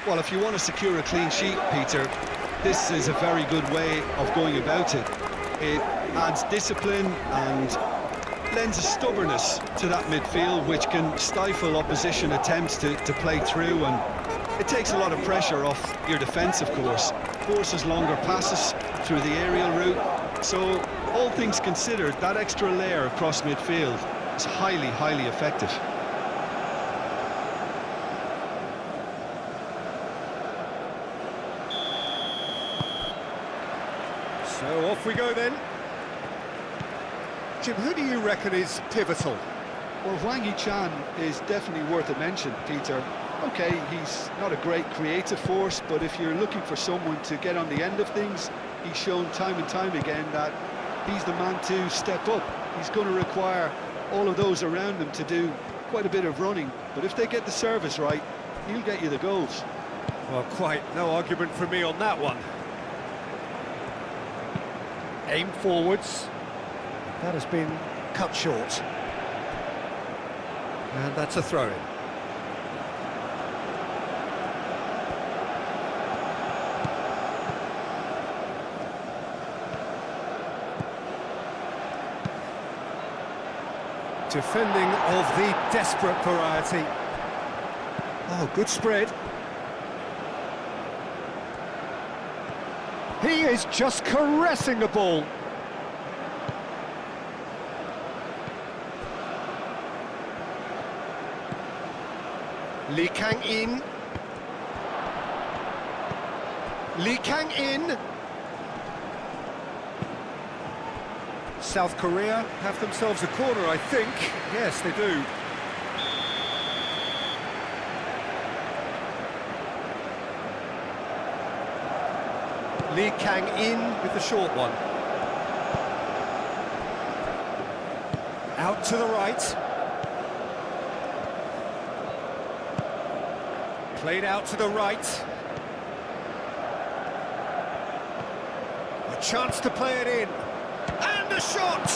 Well, if you want to secure a clean sheet, Peter, this is a very good way of going about it. It adds discipline and lends a stubbornness to that midfield, which can stifle opposition attempts to play through, and it takes a lot of pressure off your defence, of course. Forces longer passes through the aerial route. So, all things considered, that extra layer across midfield is highly, highly effective. So off we go then. Jim, who do you reckon is pivotal? Well, Wang Yi-chan is definitely worth a mention, Peter. OK, he's not a great creative force, but if you're looking for someone to get on the end of things, he's shown time and time again that he's the man to step up. He's going to require all of those around him to do quite a bit of running, but if they get the service right, he'll get you the goals. Well, quite no argument from me on that one. Aim forwards. That has been cut short. And that's a throw-in. Defending of the desperate variety. Oh, good spread. He is just caressing the ball. Lee Kang-in. Lee Kang-in. South Korea have themselves a corner, I think. Yes, they do. Lee Kang-in with the short one. Out to the right. Played out to the right. A chance to play it in. And a shot!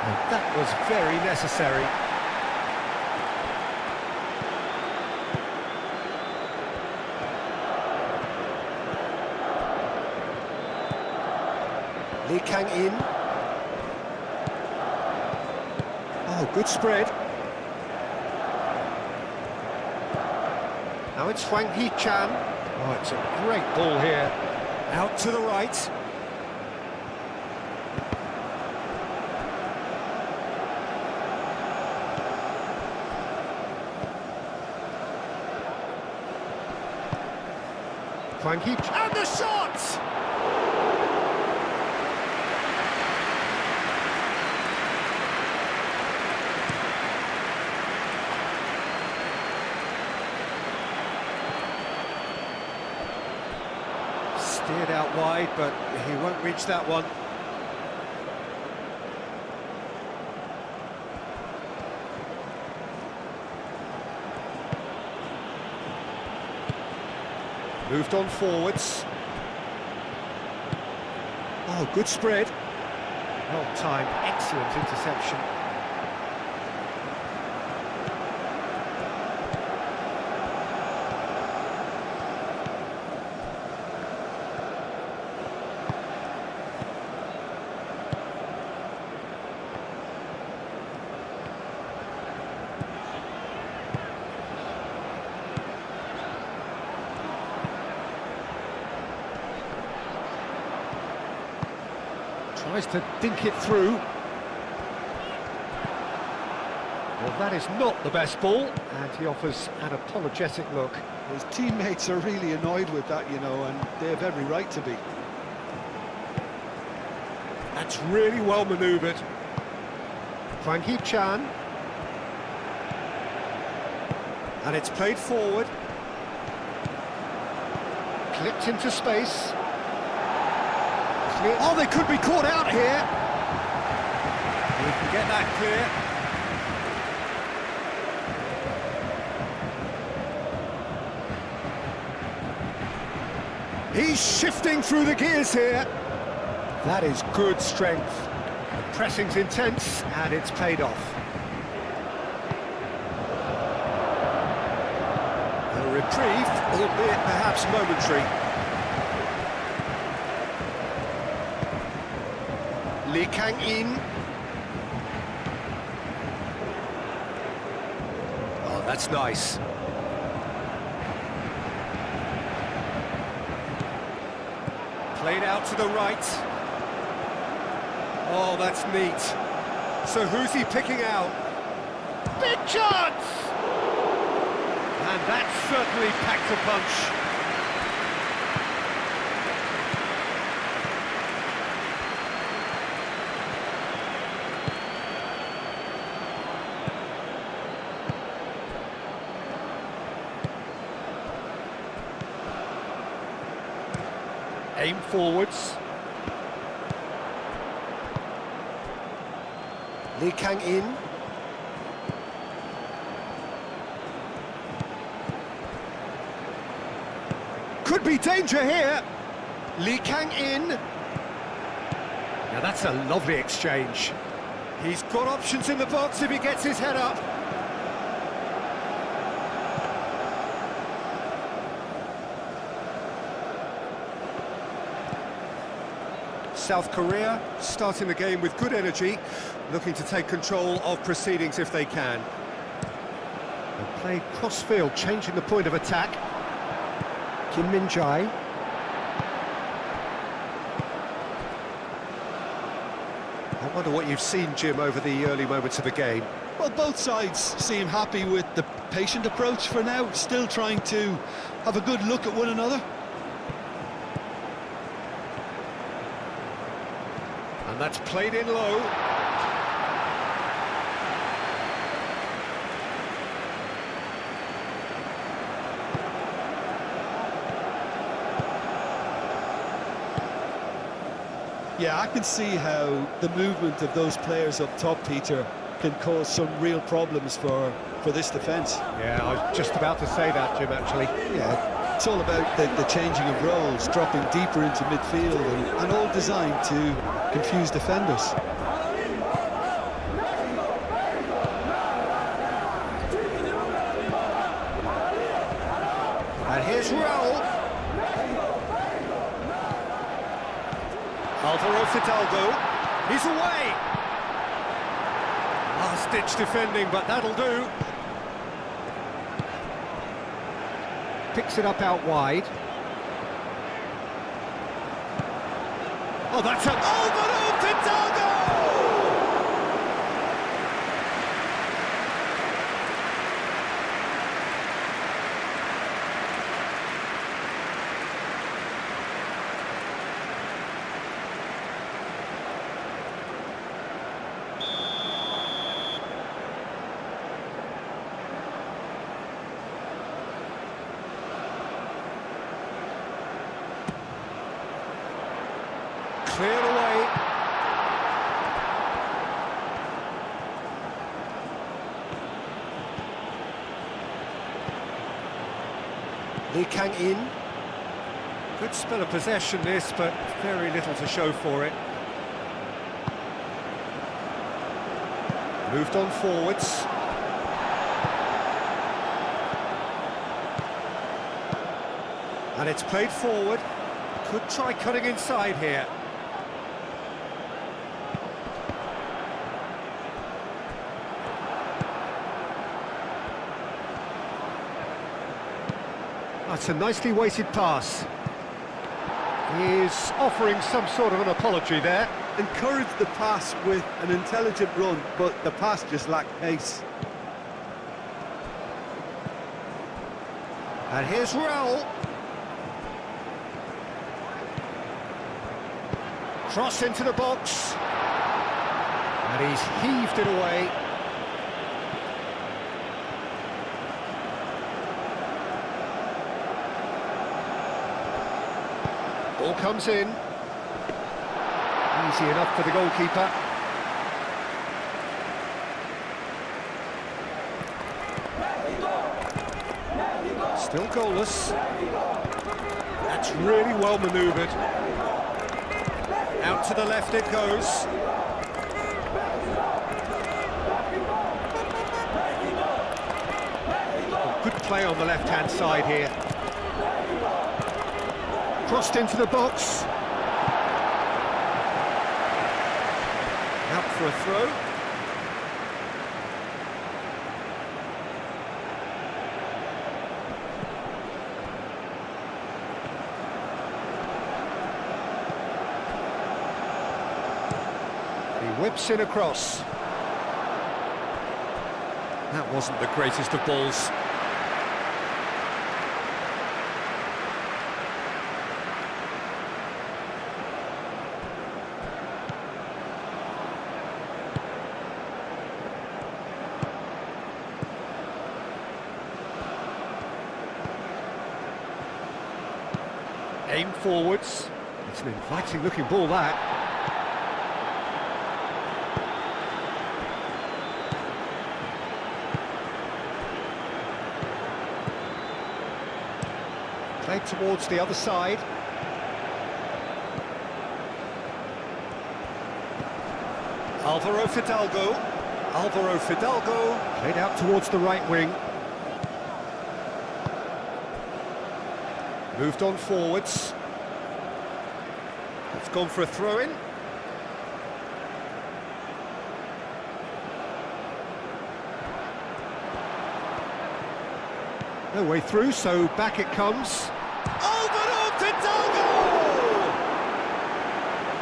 And that was very necessary. Lee Kang-in. Oh, good spread. Now it's Wang Yi-chan. Oh, it's a great ball here. Out to the right. Wang Yi-chan. And the shot! Steered out wide, but he won't reach that one. Moved on forwards. Oh, good spread. Well timed, excellent interception. Tries to dink it through. Well, that is not the best ball, and he offers an apologetic look. His teammates are really annoyed with that, you know, and they have every right to be. That's really well manoeuvred. Wang Yi-chan. And it's played forward. Clipped into space. Oh, they could be caught out here. We can get that clear. He's shifting through the gears here. That is good strength. The pressing's intense, and it's paid off. The reprieve, albeit perhaps momentary. Lee Kang-in. Oh, that's nice. Played out to the right. Oh, that's neat. So who's he picking out? Big chance! And that certainly packed a punch. Aim forwards. Lee Kang-in. Could be danger here. Lee Kang-in. Now that's a lovely exchange. He's got options in the box if he gets his head up. South Korea starting the game with good energy, looking to take control of proceedings if they can. They played cross-field, changing the point of attack. Kim Min-jae. I wonder what you've seen, Jim, over the early moments of the game. Well, both sides seem happy with the patient approach for now, still trying to have a good look at one another. And that's played in low. Yeah, I can see how the movement of those players up top, Peter, can cause some real problems for this defence. Yeah, I was just about to say that, Jim, actually. Yeah, it's all about the changing of roles, dropping deeper into midfield, and all designed to confuse defenders. And here's Raul. Alvaro Fidalgo. He's away. Last-ditch defending, but that'll do. Picks it up out wide. Oh, that's a... Alvaro Fidalgo! Cleared away. Lee Kang-in. Good spell of possession this, but very little to show for it. Moved on forwards. And it's played forward. Could try cutting inside here. That's a nicely weighted pass. He's offering some sort of an apology there. Encouraged the pass with an intelligent run, but the pass just lacked pace. And here's Raul. Cross into the box. And he's heaved it away. Ball comes in. Easy enough for the goalkeeper. Still goalless. That's really well manoeuvred. Out to the left it goes. Good play on the left-hand side here. Crossed into the box. Out for a throw. He whips in across. That wasn't the greatest of balls. Aim forwards. It's an inviting looking ball, that. Played towards the other side. Alvaro Fidalgo played out towards the right wing. Moved on forwards. It's gone for a throw-in. No way through, so back it comes. Alvaro Fidalgo!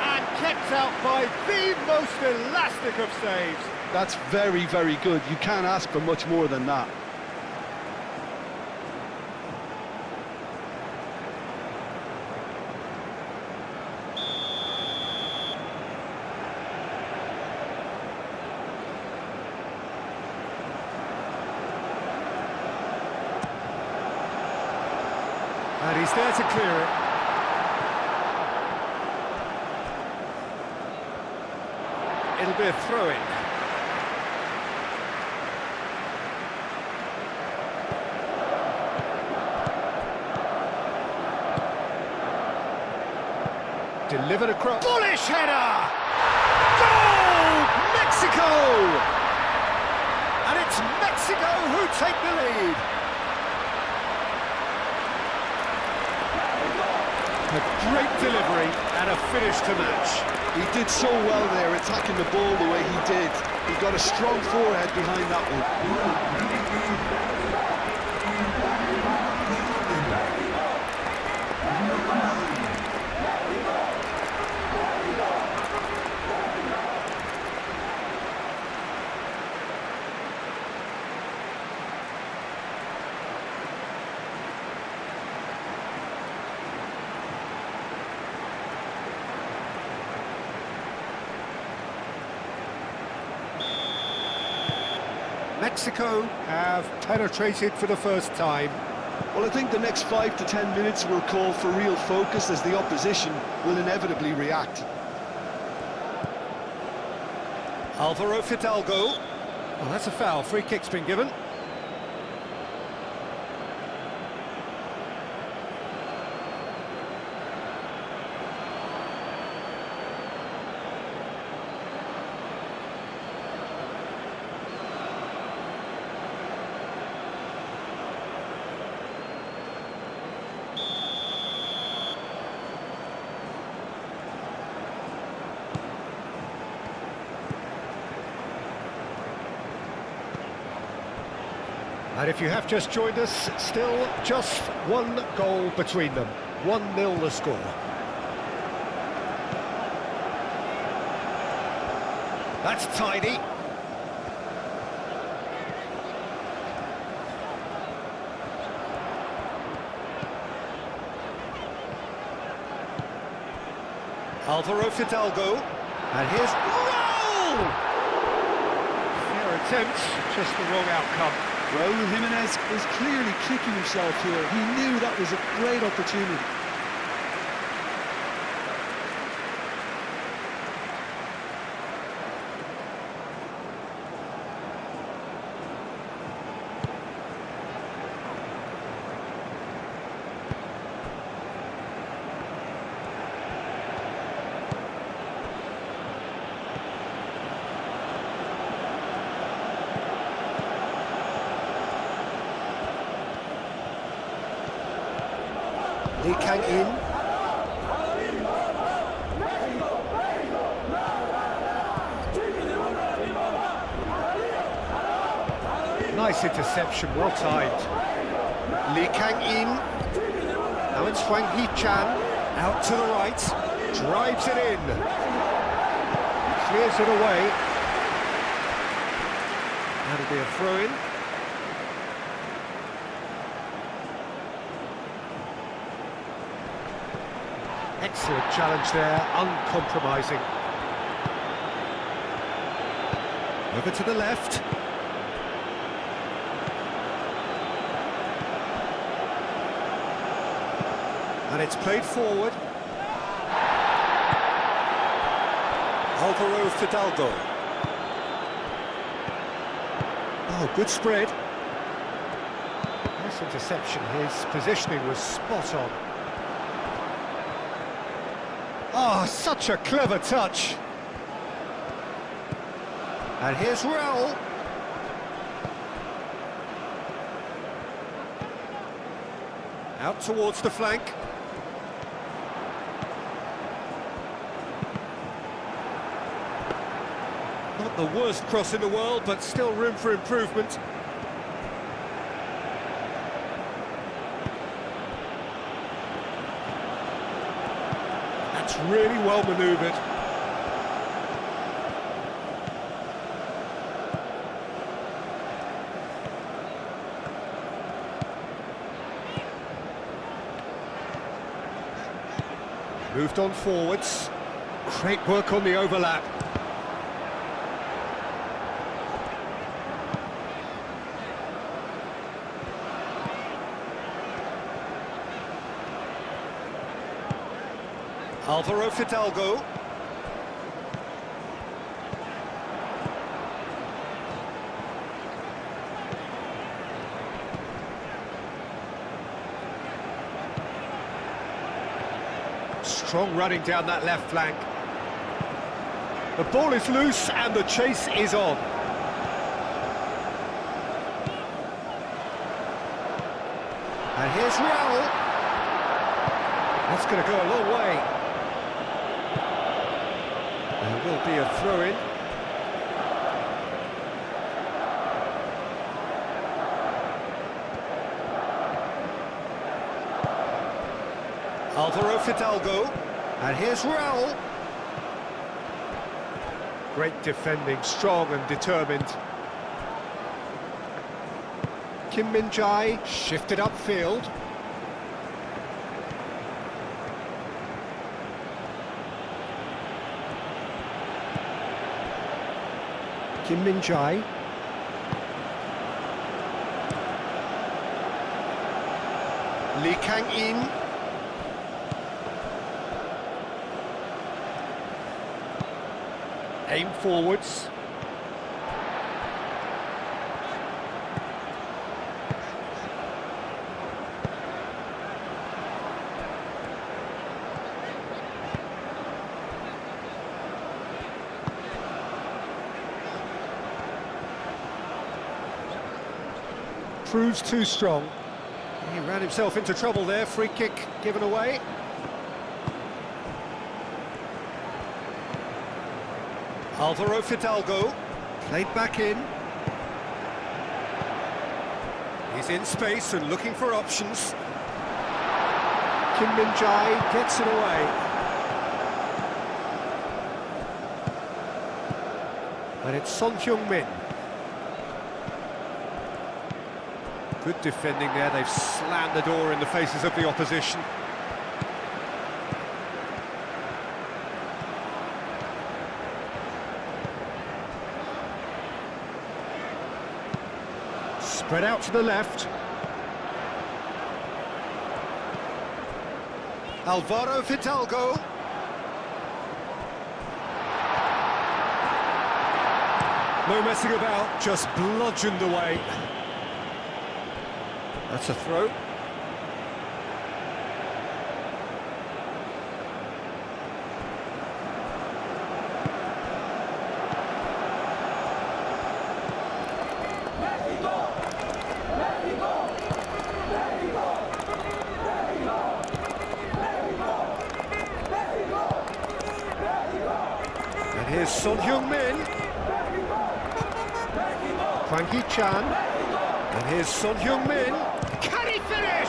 And kept out by the most elastic of saves. That's very, very good. You can't ask for much more than that. And he's there to clear it. It'll be a throw-in. Delivered across. Bullish header! Goal! Mexico! And it's Mexico who take the lead. A great delivery and a finish to match. He did so well there, attacking the ball the way he did. He got a strong forehead behind that one. Mexico have penetrated for the first time. Well, I think the next 5 to 10 minutes will call for real focus as the opposition will inevitably react. Alvaro Fidalgo. Well, that's a foul. Free kick's been given. And if you have just joined us, still just one goal between them. 1-0 the score. That's tidy. Alvaro Fidalgo. And here's... Goal! Fair attempt, just the wrong outcome. Raúl Jiménez is clearly kicking himself here. He knew that was a great opportunity. Lee Kang in. Nice interception, well timed. Lee Kang in. Now it's Wang Hee-chan. Out to the right. Drives it in. Clears it away. That'll be a throw-in. Excellent challenge there, uncompromising. Over to the left. And it's played forward. Alvaro Fidalgo. Oh, good spread. Nice interception. His positioning was spot on. Oh, such a clever touch. And here's Raul. Out towards the flank. Not the worst cross in the world, but still room for improvement. That's really well manoeuvred. Moved on forwards. Great work on the overlap. Alvaro Fidalgo. Strong running down that left flank. The ball is loose and the chase is on. And here's Raul. That's going to go a long way. There will be a throw-in. Alvaro Fidalgo. And here's Raul. Great defending, strong and determined. Kim Min-jae shifted upfield. Kim Min-jae. Lee Kang-in. Aim forwards. Proves too strong. He ran himself into trouble there. Free kick given away. Alvaro Fidalgo, played back in. He's in space and looking for options. Kim Min-jae gets it away. And it's Son Heung-min. Good defending there, they've slammed the door in the faces of the opposition. Spread out to the left. Alvaro Fidalgo. No messing about, just bludgeoned away. That's a throw. Here's Son Heung-min. Hwang Hee-chan. And here's Son Heung-min. Can he finish?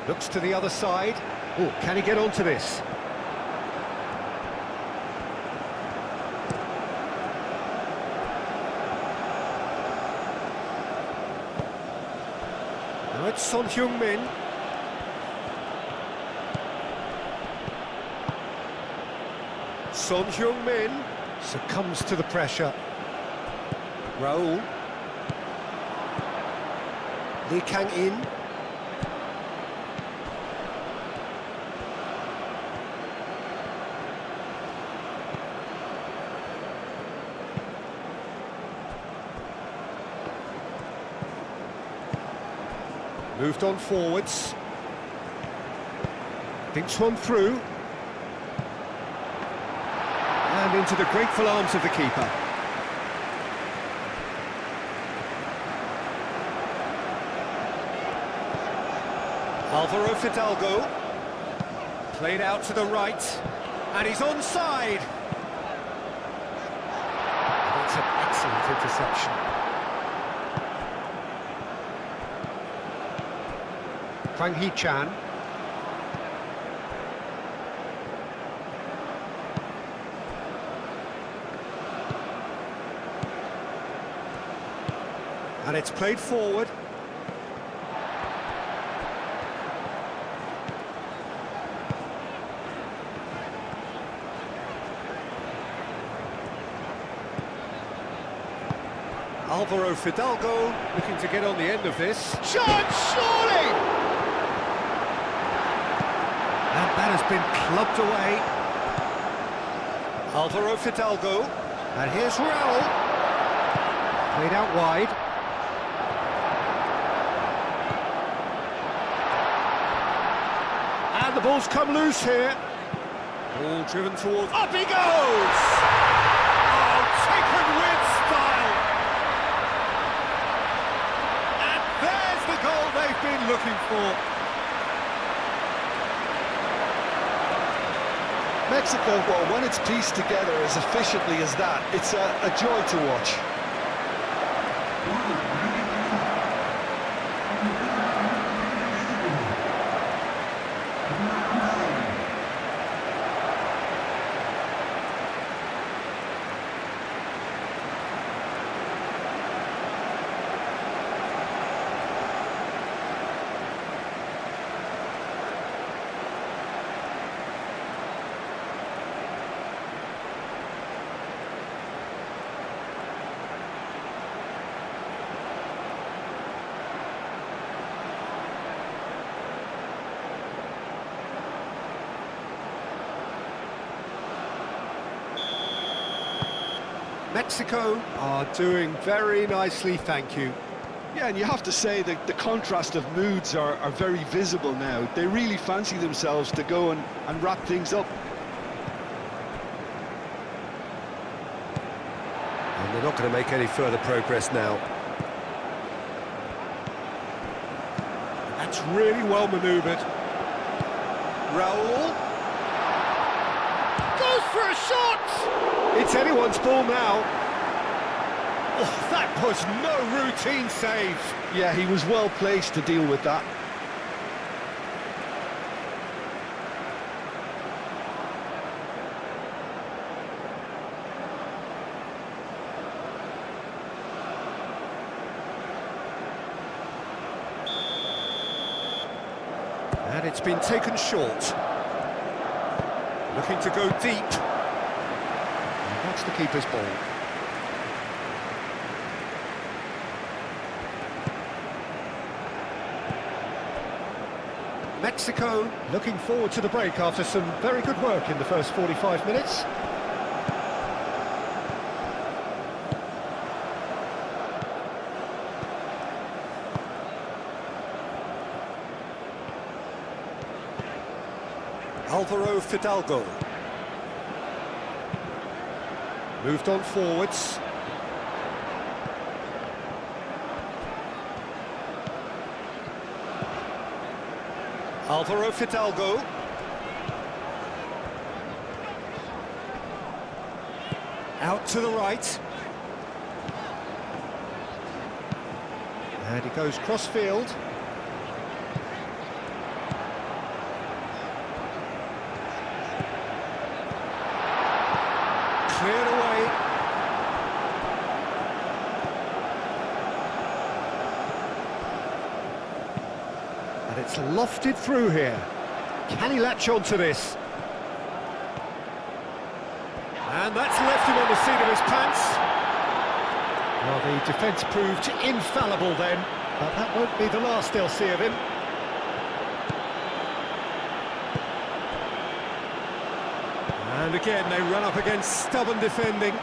Looks to the other side. Oh, can he get onto this? Now it's Son Heung-min. Son Heung-min succumbs to the pressure. Raoul. Lee Kang-in. Moved on forwards. Thinks one through. And into the grateful arms of the keeper. Alvaro Fidalgo. Played out to the right. And he's onside. That's an excellent interception. Hwang Hee-chan. And it's played forward. Alvaro Fidalgo looking to get on the end of this. Chance, surely! And that has been clubbed away. Alvaro Fidalgo. And here's Raoul. Played out wide. And the ball's come loose here. Ball driven towards... Up he goes! Oh, taken with style. And there's the goal they've been looking for. Mexico, well, when it's pieced together as efficiently as that, it's a joy to watch. Mexico are doing very nicely, thank you. Yeah, and you have to say that the contrast of moods are very visible now. They really fancy themselves to go and wrap things up. And they're not going to make any further progress now. That's really well manoeuvred. Raoul goes for a shot! It's anyone's ball now. Oh, that was no routine save. Yeah, he was well placed to deal with that. And it's been taken short. Looking to go deep. And that's the keeper's ball. Mexico looking forward to the break after some very good work in the first 45 minutes. Alvaro Fidalgo. Moved on forwards. Alvaro Fidalgo. Out to the right. And he goes cross-field. Cleared away. And it's lofted through here. Can he latch on to this? And that's left him on the seat of his pants. Well, the defence proved infallible then, but that won't be the last they'll see of him. And again, they run up against stubborn defending.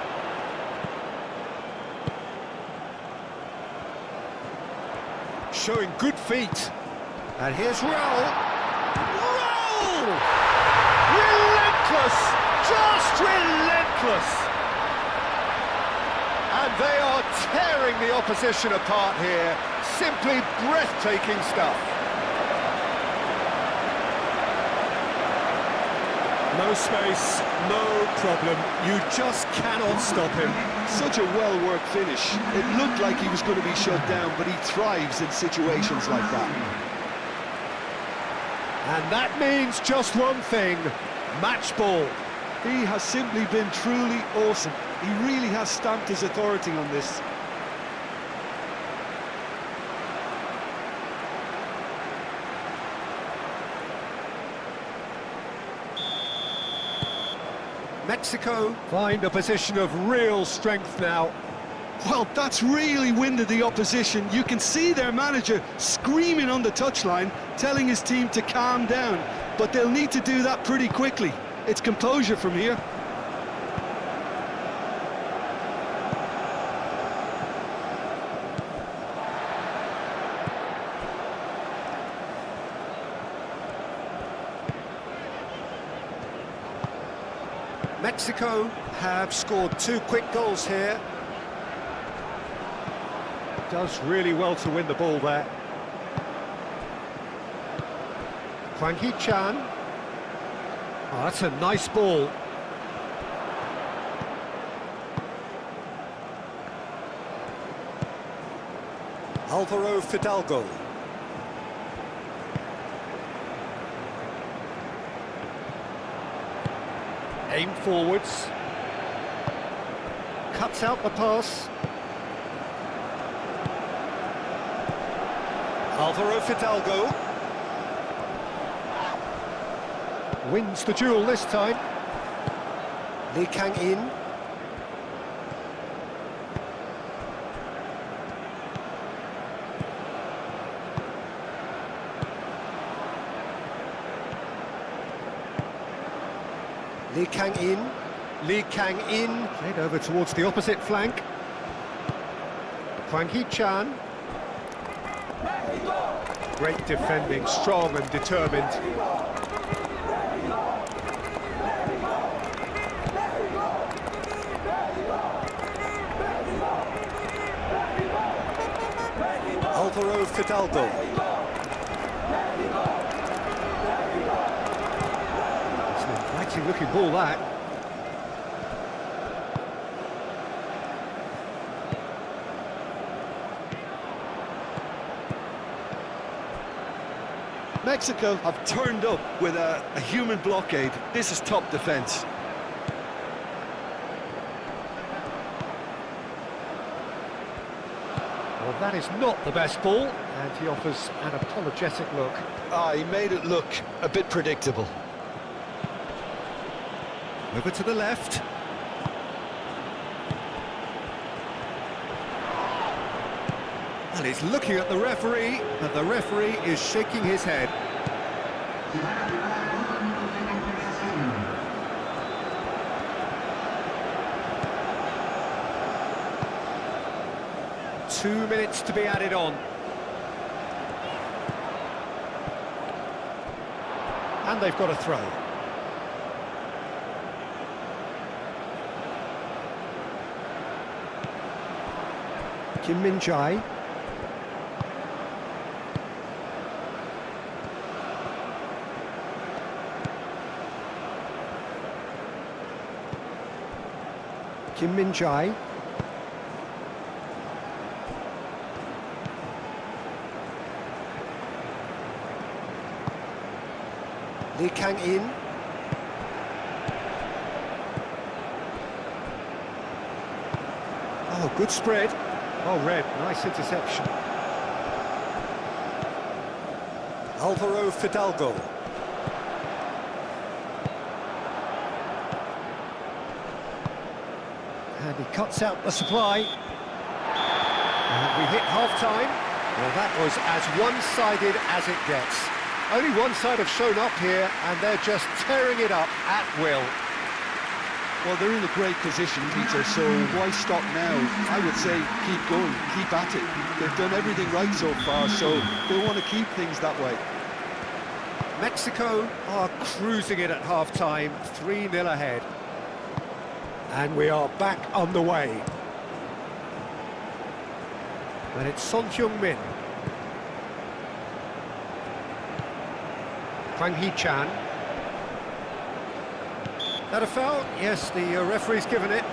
Showing good feet. And here's Raul. Raul! Relentless! Just relentless! And they are tearing the opposition apart here. Simply breathtaking stuff. No space, no problem. You just cannot stop him. Such a well-worked finish. It looked like he was going to be shut down, but he thrives in situations like that. And that means just one thing, match ball. He has simply been truly awesome. He really has stamped his authority on this. Mexico find a position of real strength now. Well, that's really winded the opposition. You can see their manager screaming on the touchline, telling his team to calm down. But they'll need to do that pretty quickly. It's composure from here. Mexico have scored 2 quick goals here. Does really well to win the ball there. Frankie Chan. Oh, that's a nice ball. Alvaro Fidalgo. Aim forwards. Cuts out the pass. Alvaro Fidalgo. Wins the duel this time. Lee Kang-in. Lee Kang-in. Lee Kang-in. Played over towards the opposite flank. Hwang Hee-chan. Great defending, strong and determined. Alvaro Fidalgo. It's an inviting looking ball, that. Mexico have turned up with a human blockade. This is top defence. Well, that is not the best ball, and he offers an apologetic look. He made it look a bit predictable. Over to the left. And he's looking at the referee, and the referee is shaking his head. Two minutes to be added on. And they've got a throw. Kim Min-jae. Kim Min-jae. Lee Kang-in. Oh, good spread. Oh, Red, nice interception. Alvaro Fidalgo. And he cuts out the supply. And we hit half-time. Well, that was as one-sided as it gets. Only one side have shown up here, and they're just tearing it up at will. Well, they're in a great position, Peter, so why stop now? I would say keep going, keep at it. They've done everything right so far, so they want to keep things that way. Mexico are cruising it at half-time, 3-0 ahead. And we are back on the way. And it's Son Heung-min. Hwang Hee-chan. That a foul? Yes, the referee's given it.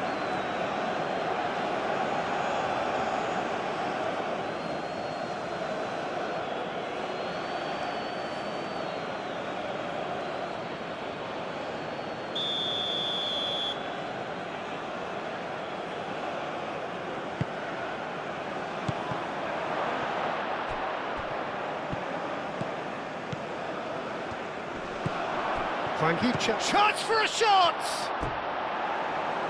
Hwang Hee-chan. Chance for a shot!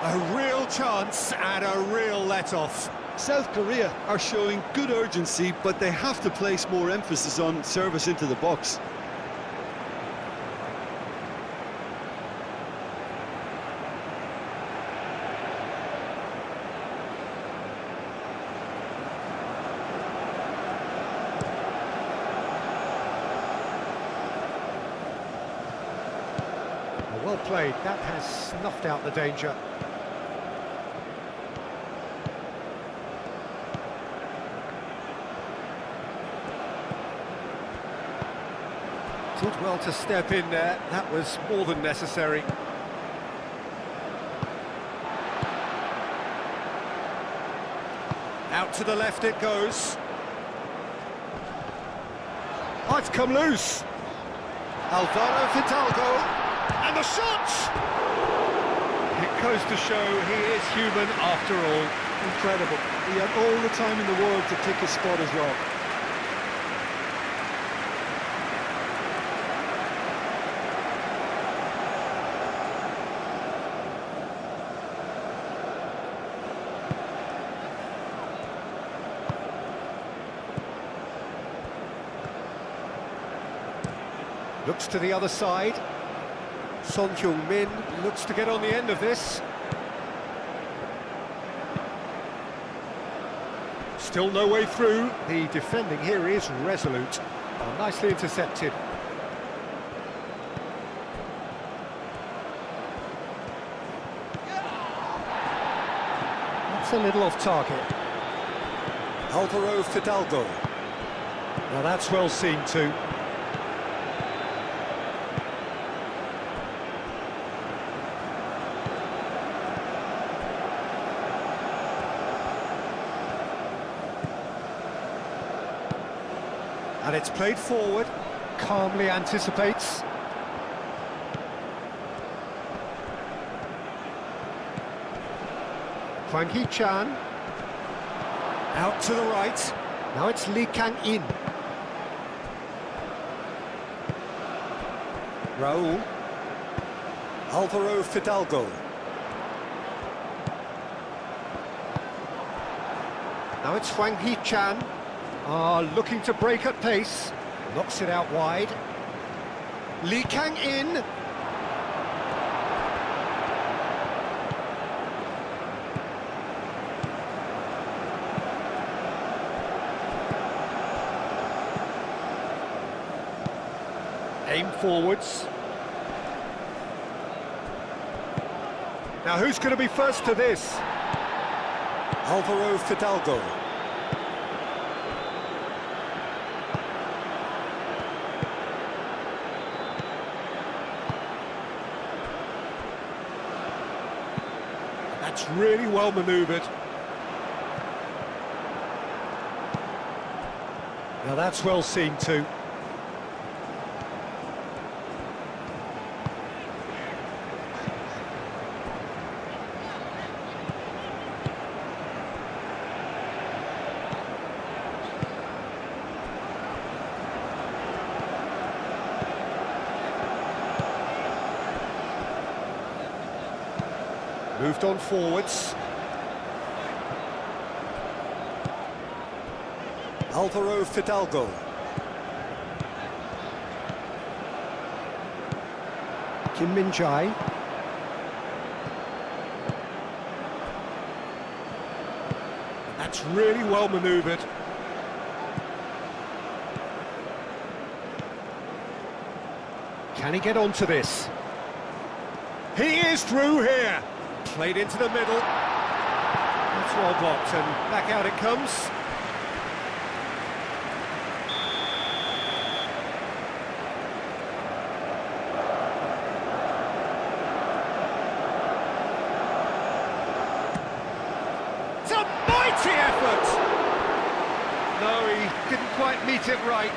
A real chance and a real let-off. South Korea are showing good urgency, but they have to place more emphasis on service into the box. Well played, that has snuffed out the danger. Did well to step in there, that was more than necessary. Out to the left it goes. Oh, it's come loose. Alvaro Fidalgo. And the shot! It goes to show he is human after all. Incredible. He had all the time in the world to pick his spot as well. Looks to the other side. Son Heung-min looks to get on the end of this. Still no way through. The defending here is resolute. Oh, nicely intercepted. That's a little off target. Alvaro Fidalgo. Now that's well seen too. And it's played forward, calmly anticipates. Hwang Hee-chan. Out to the right. Now it's Lee Kang-in. Raul. Alvaro Fidalgo. Now it's Hwang Hee-chan. Looking to break at pace. Knocks it out wide. Lee Kang-in. Aim forwards. Now who's going to be first to this? Alvaro Fidalgo. That's really well manoeuvred. Now that's well seen too. Moved on forwards. Alvaro Fidalgo. Kim Min-jae. That's really well manoeuvred. Can he get onto this? He is through here. Played into the middle. That's well blocked, and back out it comes. It's a mighty effort! No, he didn't quite meet it right.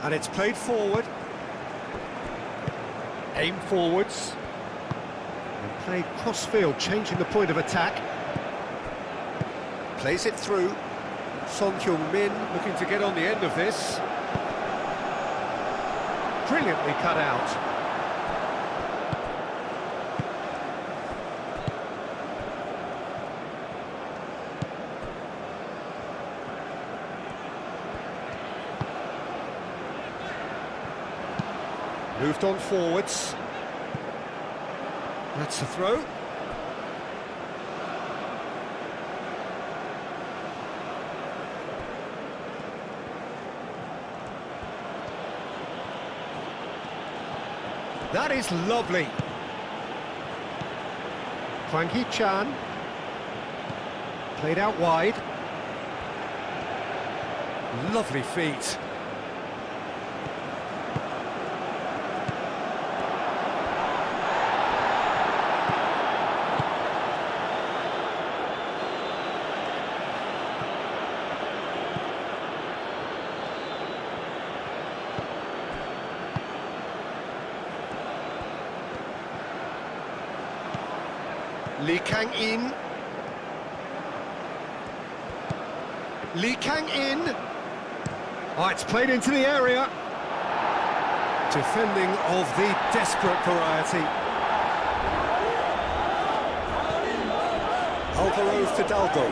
And it's played forward. Aim forwards. And played cross-field, changing the point of attack. Plays it through. Son Heung-min looking to get on the end of this. Brilliantly cut out. Moved on forwards. That's a throw. That is lovely. Hwang Hee-chan. Played out wide. Lovely feet. Lee Kang-in. Lee Kang-in. Oh, it's played into the area. Defending of the desperate variety. Alvaro Fidalgo.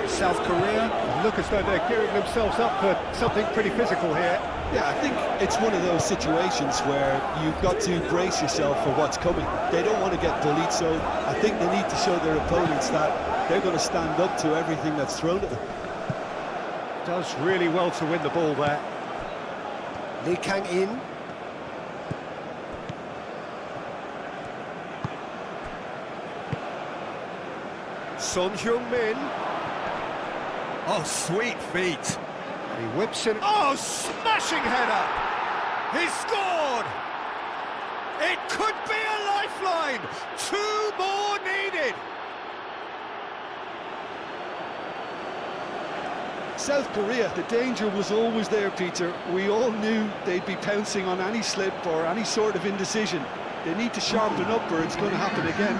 South Korea look as though they're gearing themselves up for something pretty physical here. Yeah, I think it's one of those situations where you've got to brace yourself for what's coming. They don't want to get bullied, so I think they need to show their opponents that they're going to stand up to everything that's thrown at them. Does really well to win the ball there. Lee Kang-in. Son Heung-min. Oh, sweet feet. And he whips in. Oh, smashing header! He scored! It could be a lifeline! 2 more needed! South Korea, the danger was always there, Peter. We all knew they'd be pouncing on any slip or any sort of indecision. They need to sharpen up or it's going to happen again.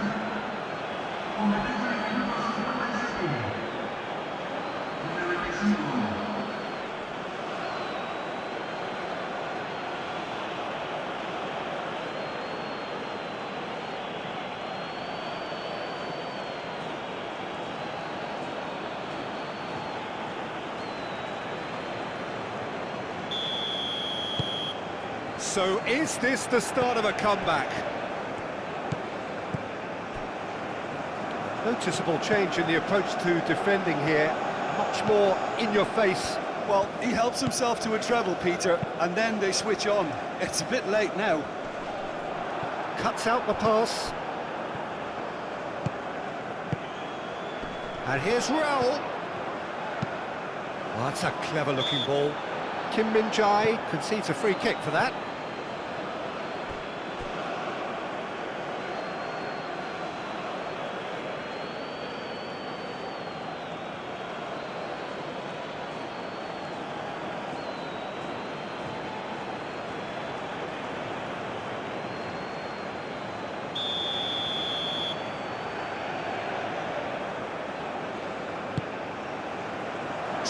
So is this the start of a comeback? Noticeable change in the approach to defending here. Much more in your face. Well, he helps himself to a treble, Peter, and then they switch on. It's a bit late now. Cuts out the pass. And here's Raul. Oh, that's a clever-looking ball. Kim Min-jae concedes a free kick for that.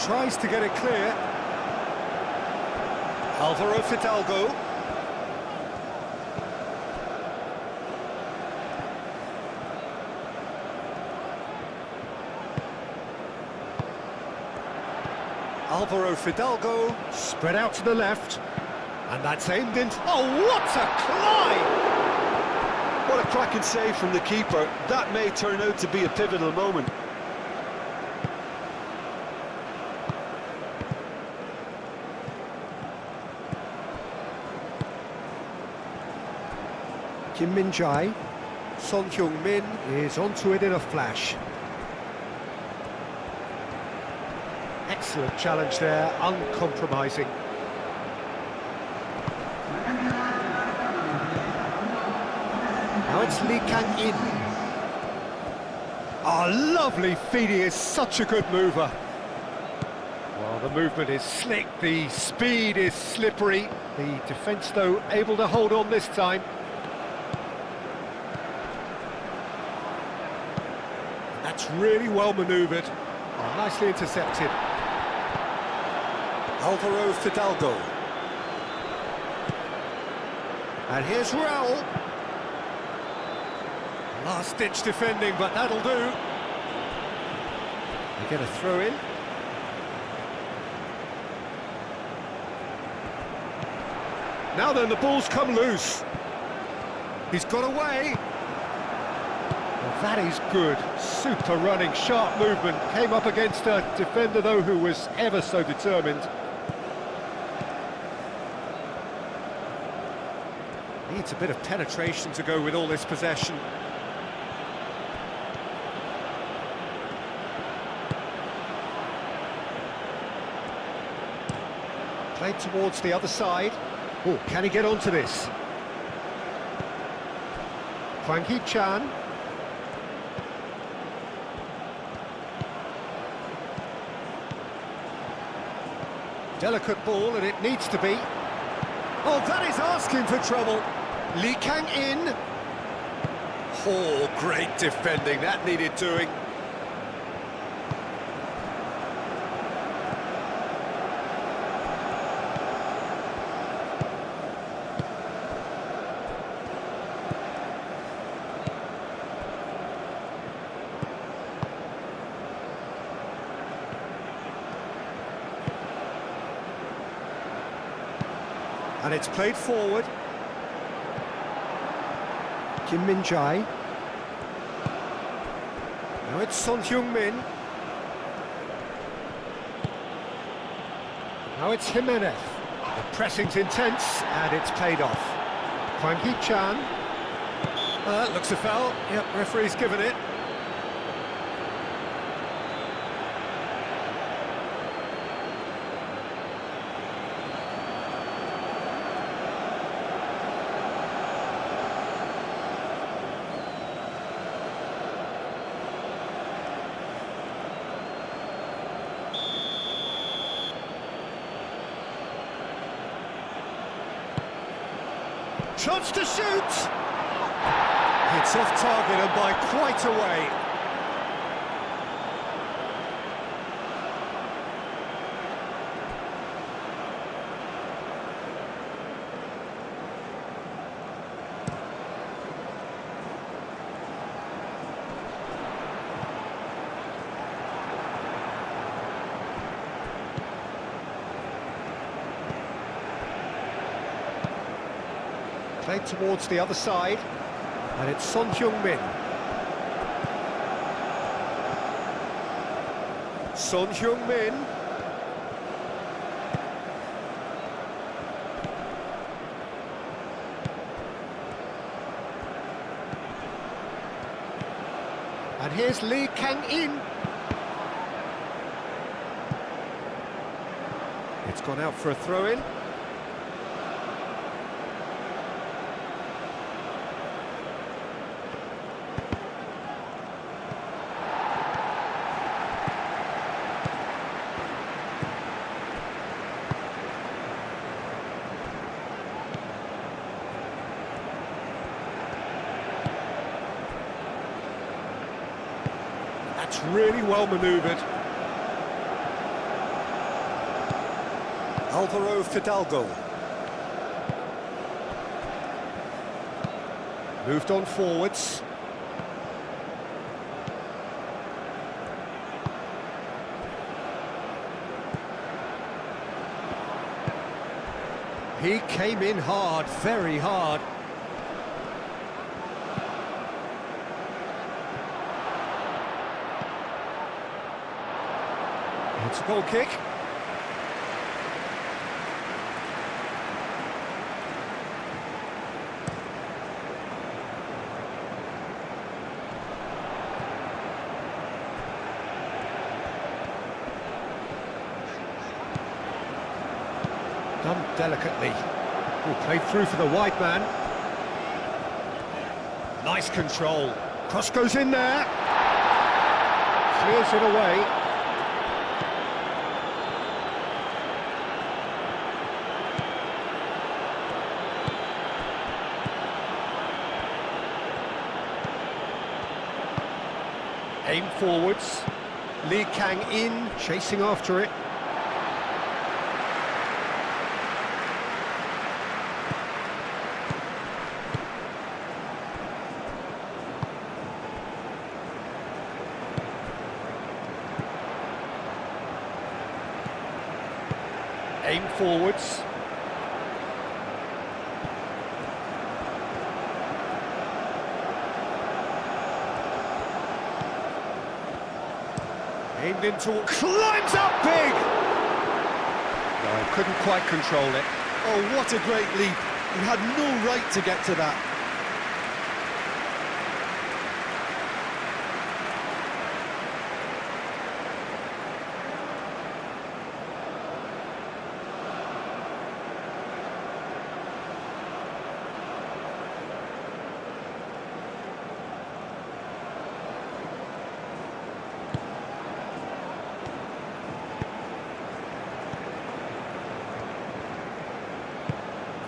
Tries to get it clear. Alvaro Fidalgo. Alvaro Fidalgo, spread out to the left. And that's aimed in... Oh, what a climb! What a cracking save from the keeper. That may turn out to be a pivotal moment. Kim Min-jae. Son Heung-min is onto it in a flash. Excellent challenge there, uncompromising. Now it's Lee Kang-in. Oh, lovely feed, he is such a good mover. Well, the movement is slick, the speed is slippery. The defence, though, able to hold on this time. That's really well manoeuvred. Oh, nicely intercepted. Alvaro Fidalgo. And here's Raul. Last-ditch defending, but that'll do. They get a throw in. Now then, the ball's come loose. He's got away. Well, that is good. Super running, sharp movement. Came up against a defender, though, who was ever so determined. Needs a bit of penetration to go with all this possession. Played towards the other side. Oh, can he get onto this? Hwang Hee-chan. Delicate ball, and it needs to be. Oh, that is asking for trouble. Lee Kang-in. Oh, great defending. That needed doing. And it's played forward. Kim Min-jae. Now it's Son Heung-min. Now it's Jimenez. The pressing's intense, and it's paid off. Hwang Hee-chan. Looks a foul. Yep, referee's given it. Chance to shoot! It's off target and by quite a way. Played towards the other side, and it's Son Heung-min. Son Heung-min. And here's Lee Kang-in. It's gone out for a throw-in. That's really well manoeuvred. Alvaro Fidalgo. Moved on forwards. He came in hard, very hard. It's a goal kick. Done delicately. Oh, played through for the wide man. Nice control. Cross goes in there. Clears it away. Aim forwards. Lee Kang-in chasing after it. Aim forwards. Aimed into... climbs up big! No, couldn't quite control it. Oh, what a great leap. He had no right to get to that.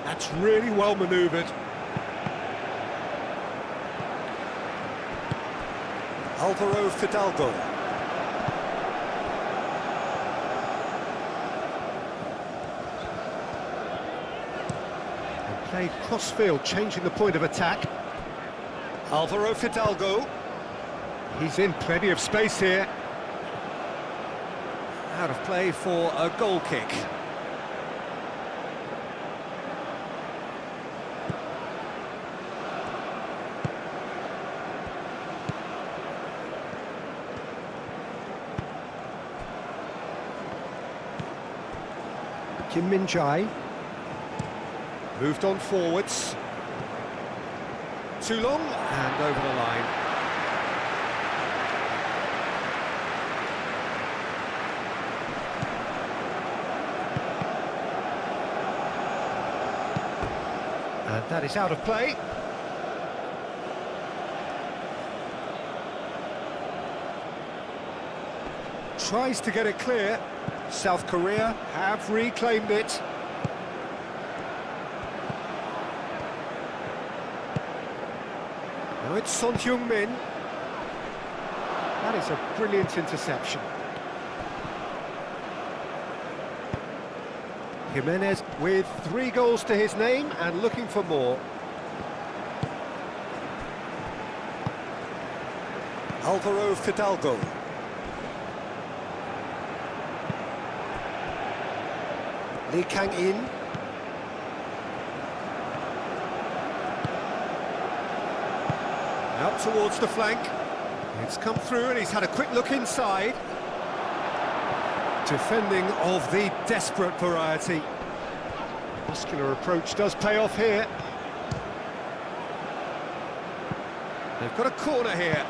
That's really well manoeuvred. Alvaro Fidalgo. And played cross-field, changing the point of attack. Alvaro Fidalgo. He's in plenty of space here. Out of play for a goal kick. Kim Min-jae. Moved on forwards. Too long, and over the line. And that is out of play. Tries to get it clear. South Korea have reclaimed it. Now it's Son Heung-min. That is a brilliant interception. Jimenez with 3 goals to his name and looking for more. Alvaro Fidalgo. Lee Kang-in. Out towards the flank. It's come through and he's had a quick look inside. Defending of the desperate variety. Muscular approach does pay off here. They've got a corner here.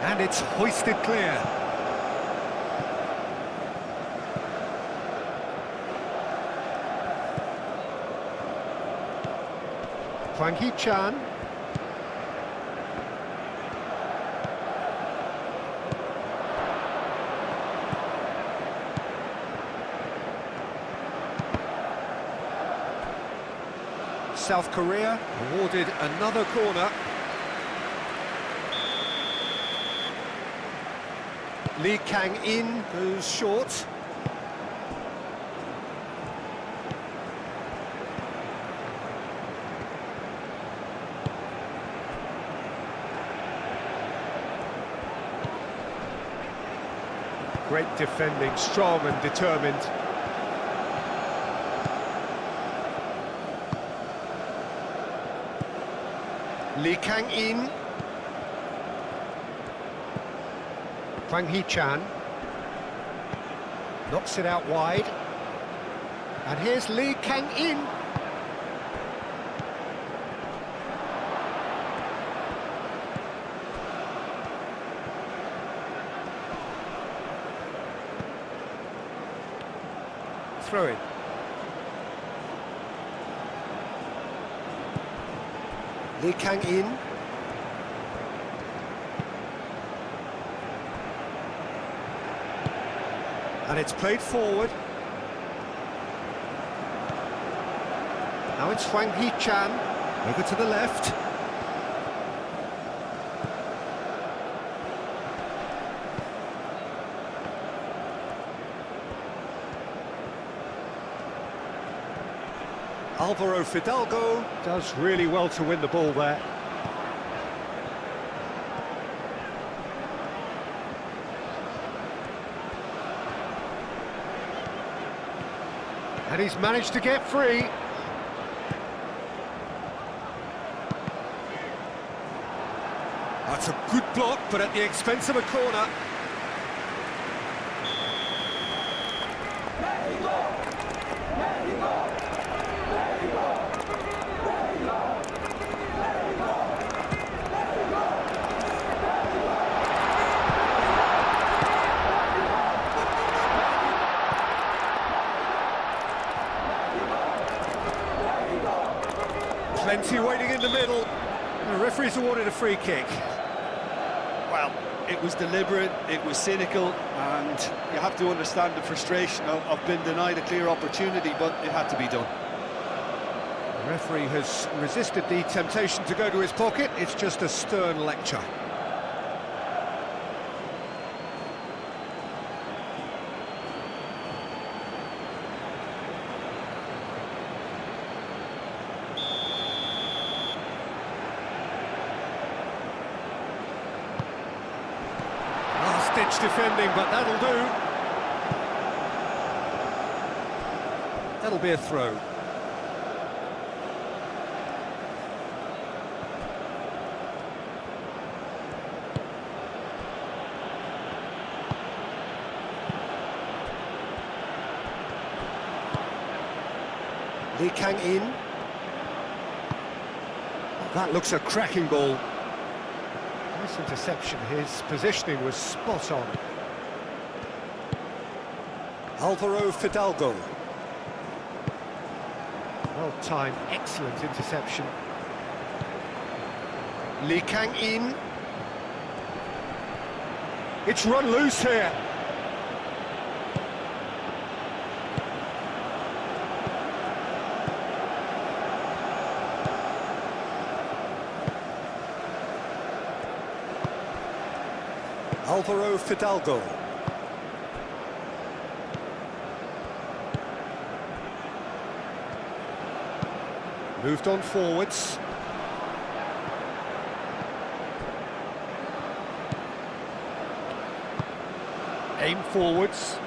And it's hoisted clear. Hwang Hee-chan. South Korea awarded another corner. Lee Kang-in goes short. Great defending, strong and determined. Lee Kang-in. Hwang Hee-chan knocks it out wide, and here's Lee Kang-in. Throw in. Lee Kang-in. And it's played forward. Now it's Hwang Hee-chan, over to the left. Alvaro Fidalgo does really well to win the ball there. And he's managed to get free. That's a good block, but at the expense of a corner. Plenty waiting in the middle. The referee's awarded a free kick. Well, it was deliberate, it was cynical, and you have to understand the frustration of being denied a clear opportunity, but it had to be done. The referee has resisted the temptation to go to his pocket. It's just a stern lecture. Ditch defending, but that'll do. That'll be a throw. Lee Kang-in. That looks a cracking ball. Nice interception, his positioning was spot on. Alvaro Fidalgo. Well-timed, excellent interception. Lee Kang-in. It's run loose here. Alvaro Fidalgo. Moved on forwards. Aim forwards.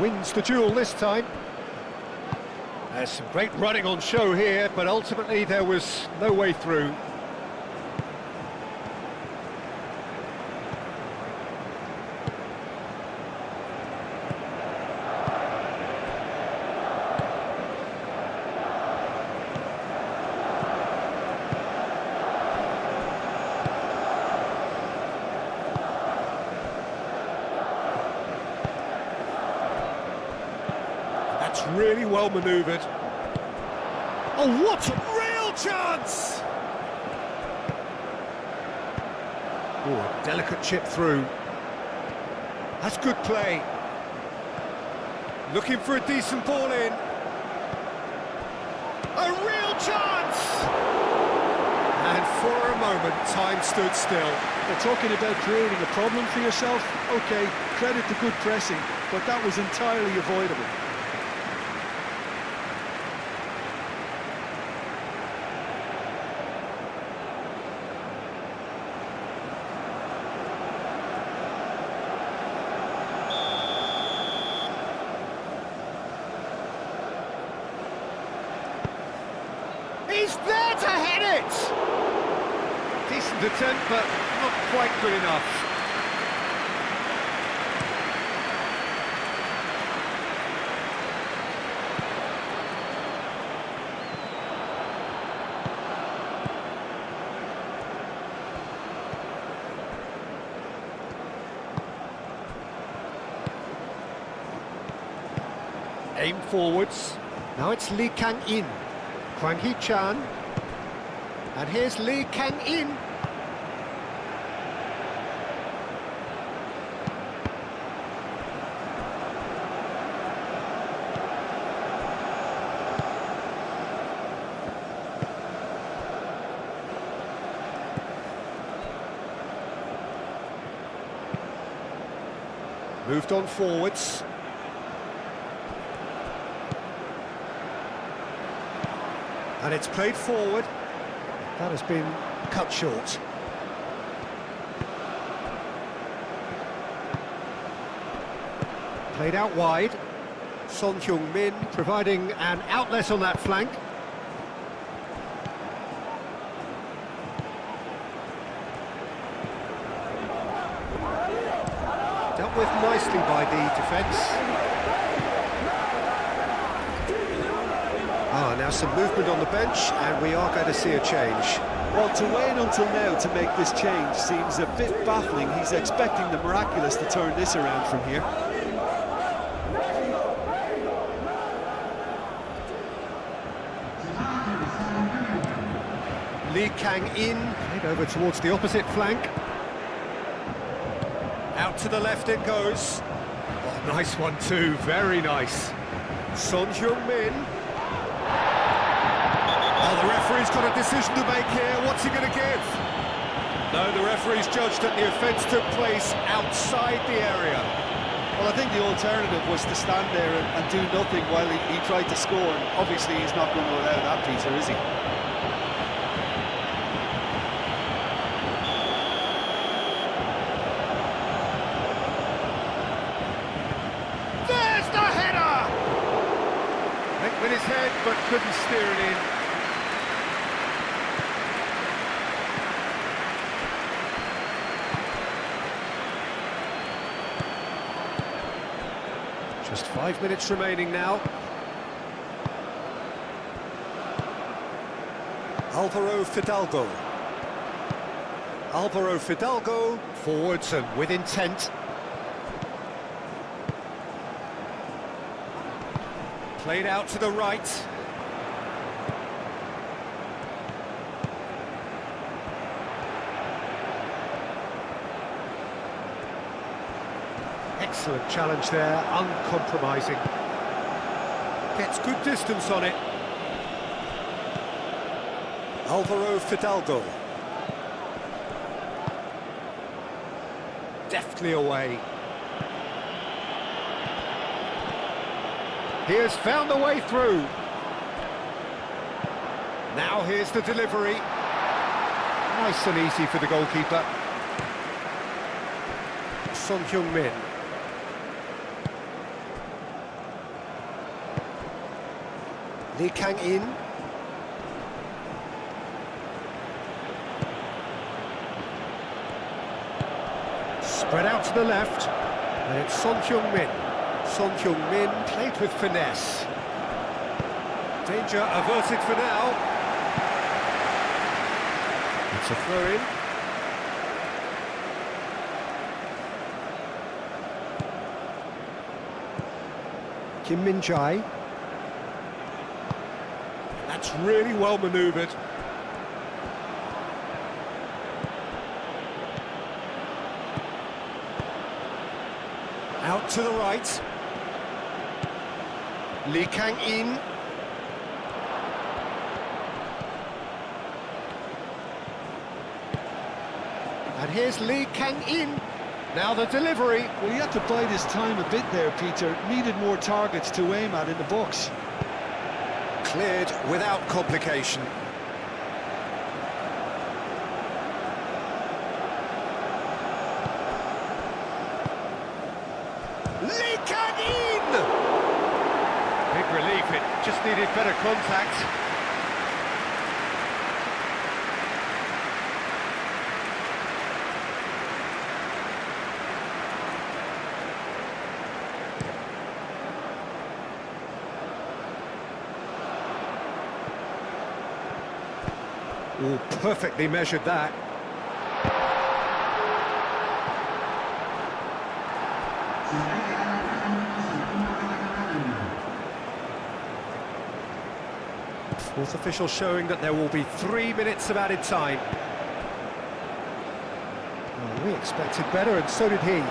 Wins the duel this time. There's some great running on show here, but ultimately there was no way through. That's really well manoeuvred. Oh, what a real chance! Oh, a delicate chip through. That's good play. Looking for a decent ball in. A real chance! And for a moment, time stood still. They're talking about creating a problem for yourself. OK, credit to good pressing, but that was entirely avoidable. He's there to head it! Decent attempt, but not quite good enough. Aim forwards. Now it's Lee Kang-in. Kwang Hee-chan, and here's Lee Kang-in. Moved on forwards. And it's played forward. That has been cut short. Played out wide. Son Heung-min providing an outlet on that flank. Dealt with nicely by the defence. Now some movement on the bench, and we are going to see a change. Well, to wait until now to make this change seems a bit baffling. He's expecting the miraculous to turn this around from here. Lee Kang-in, head over towards the opposite flank. Out to the left it goes. Oh, nice one too, very nice. Son Heung-min. Oh, the referee's got a decision to make here. What's he going to give? No, the referee's judged that the offence took place outside the area. Well, I think the alternative was to stand there and do nothing while he tried to score. And obviously, he's not going to allow that, Peter, is he? There's the header! Went with his head, but couldn't steer it in. Just 5 minutes remaining now. Alvaro Fidalgo. Alvaro Fidalgo, forwards and with intent. Played out to the right. Excellent challenge there, uncompromising. Gets good distance on it. Alvaro Fidalgo. Deftly away. He has found a way through. Now here's the delivery. Nice and easy for the goalkeeper. Son Heung-min. Lee Kang-in. Spread out to the left. And it's Son Heung-min. Son Heung-min played with finesse. Danger averted for now. It's a throw-in. Kim Min-jae. That's really well manoeuvred. Out to the right. Lee Kang-in. And here's Lee Kang-in. Now the delivery. Well, he had to bide his time a bit there, Peter. Needed more targets to aim at in the box. Cleared without complication. Lee Kang-in! Big relief, it just needed better contact. Oh, perfectly measured that. Fourth official showing that there will be 3 minutes of added time. Well, we expected better, and so did he.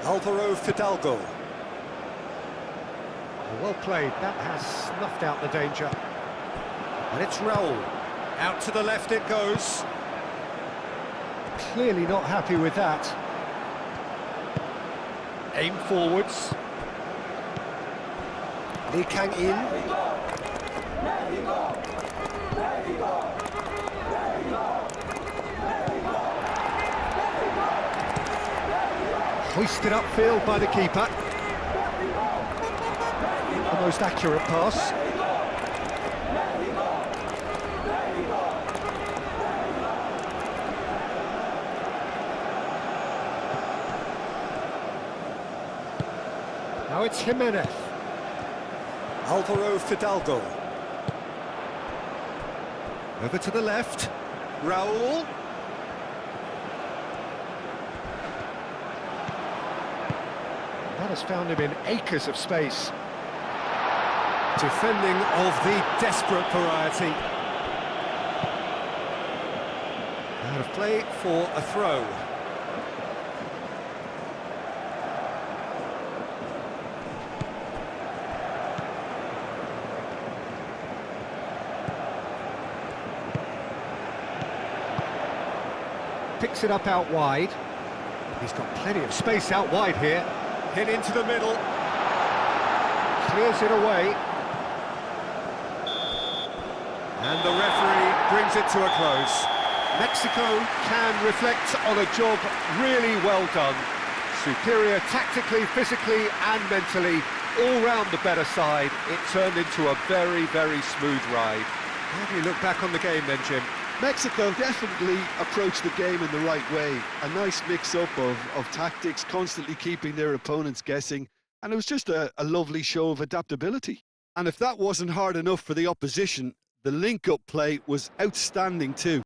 Alvaro Fidalgo. Well played, that has snuffed out the danger. And it's Raul. Out to the left it goes. Clearly not happy with that. Aim forwards. Lee Kang-in. Hoisted upfield by the keeper. The most accurate pass. Now it's Jimenez. Alvaro Fidalgo. Over to the left. Raul. That has found him in acres of space. Defending of the desperate variety. Out of play for a throw. Picks it up out wide. He's got plenty of space out wide here. Hit into the middle. Clears it away. And the referee brings it to a close. Mexico can reflect on a job really well done. Superior tactically, physically and mentally. All round the better side. It turned into a very, very smooth ride. How do you look back on the game then, Jim? Mexico definitely approached the game in the right way. A nice mix-up of tactics, constantly keeping their opponents guessing. And it was just a lovely show of adaptability. And if that wasn't hard enough for the opposition, the link-up play was outstanding too.